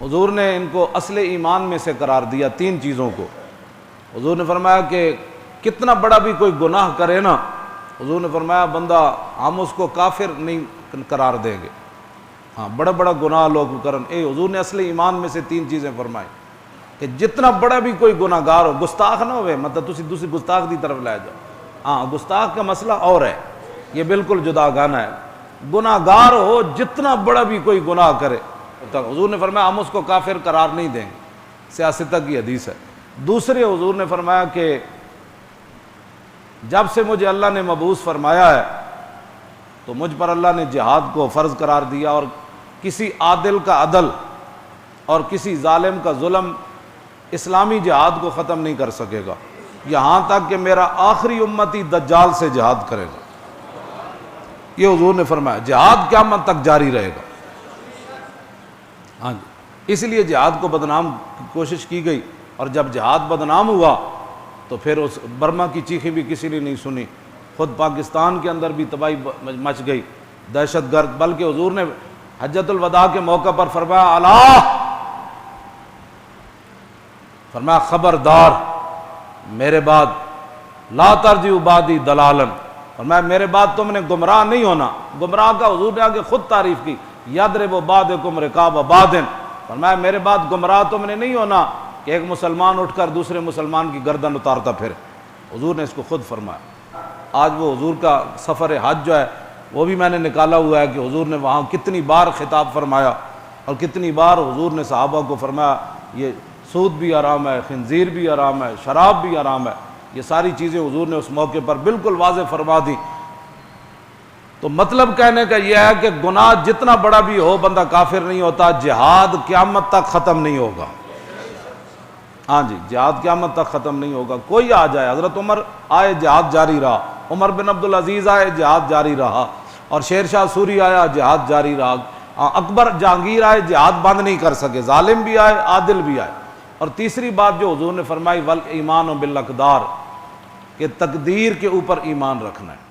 حضور نے ان کو اصل ایمان میں سے قرار دیا 3 چیزوں کو۔ حضور نے فرمایا کہ کتنا بڑا بھی کوئی گناہ کرے نا، حضور نے فرمایا بندہ ہم اس کو کافر نہیں قرار دیں گے۔ ہاں بڑا بڑا گناہ لوگ کرن، حضور نے اصل ایمان میں سے 3 چیزیں فرمائی کہ جتنا بڑا بھی کوئی گناہ گار ہو، گستاخ نہ ہوئے، مطلب تسی دوسری گستاخ دی طرف لے جاؤ۔ ہاں گستاخ کا مسئلہ اور ہے، یہ بالکل جدا گانا ہے۔ گناہ گار ہو جتنا بڑا بھی کوئی گناہ کرے، حضور نے فرمایا ہم اس کو کافر قرار نہیں دیں گے، سیاستہ کی حدیث ہے۔ دوسرے حضور نے فرمایا کہ جب سے مجھے اللہ نے مبعوث فرمایا ہے تو مجھ پر اللہ نے جہاد کو فرض قرار دیا، اور کسی عادل کا عدل اور کسی ظالم کا ظلم اسلامی جہاد کو ختم نہیں کر سکے گا، یہاں تک کہ میرا آخری امتی دجال سے جہاد کرے گا۔ یہ حضور نے فرمایا جہاد قیامت تک جاری رہے گا۔ ہاں جی، اس لیے جہاد کو بدنام کی کوشش کی گئی، اور جب جہاد بدنام ہوا تو پھر اس برما کی چیخیں بھی کسی نے نہیں سنی، خود پاکستان کے اندر بھی تباہی مچ گئی، دہشت گرد۔ بلکہ حضور نے حجۃ الوداع کے موقع پر فرمایا اللہ، فرمایا خبردار میرے بعد لا ترجعوا بعدی ضلالا، فرمایا میرے بعد تم نے گمراہ نہیں ہونا۔ گمراہ کا حضور نے آگے خود تعریف کی، یضرب بعضکم رقاب بعض، فرمایا میرے بعد گمراہ تم نے نہیں ہونا کہ ایک مسلمان اٹھ کر دوسرے مسلمان کی گردن اتارتا پھر، حضور نے اس کو خود فرمایا۔ آج وہ حضور کا سفر حج جو ہے وہ بھی میں نے نکالا ہوا ہے کہ حضور نے وہاں کتنی بار خطاب فرمایا، اور کتنی بار حضور نے صحابہ کو فرمایا یہ سود بھی حرام ہے، خنزیر بھی حرام ہے، شراب بھی حرام ہے، یہ ساری چیزیں حضور نے اس موقع پر بالکل واضح فرما دی۔ تو مطلب کہنے کا یہ ہے کہ گناہ جتنا بڑا بھی ہو بندہ کافر نہیں ہوتا، جہاد قیامت تک ختم نہیں ہوگا۔ ہاں جی، جہاد قیامت تک ختم نہیں ہوگا۔ کوئی آ جائے، حضرت عمر آئے جہاد جاری رہا، عمر بن عبدالعزیز آئے جہاد جاری رہا، اور شیر شاہ سوری آیا جہاد جاری رہا، اکبر جہانگیر آئے جہاد بند نہیں کر سکے، ظالم بھی آئے عادل بھی آئے۔ اور تیسری بات جو حضور نے فرمائی والایمان بالاقدار، کہ تقدیر کے اوپر ایمان رکھنا ہے۔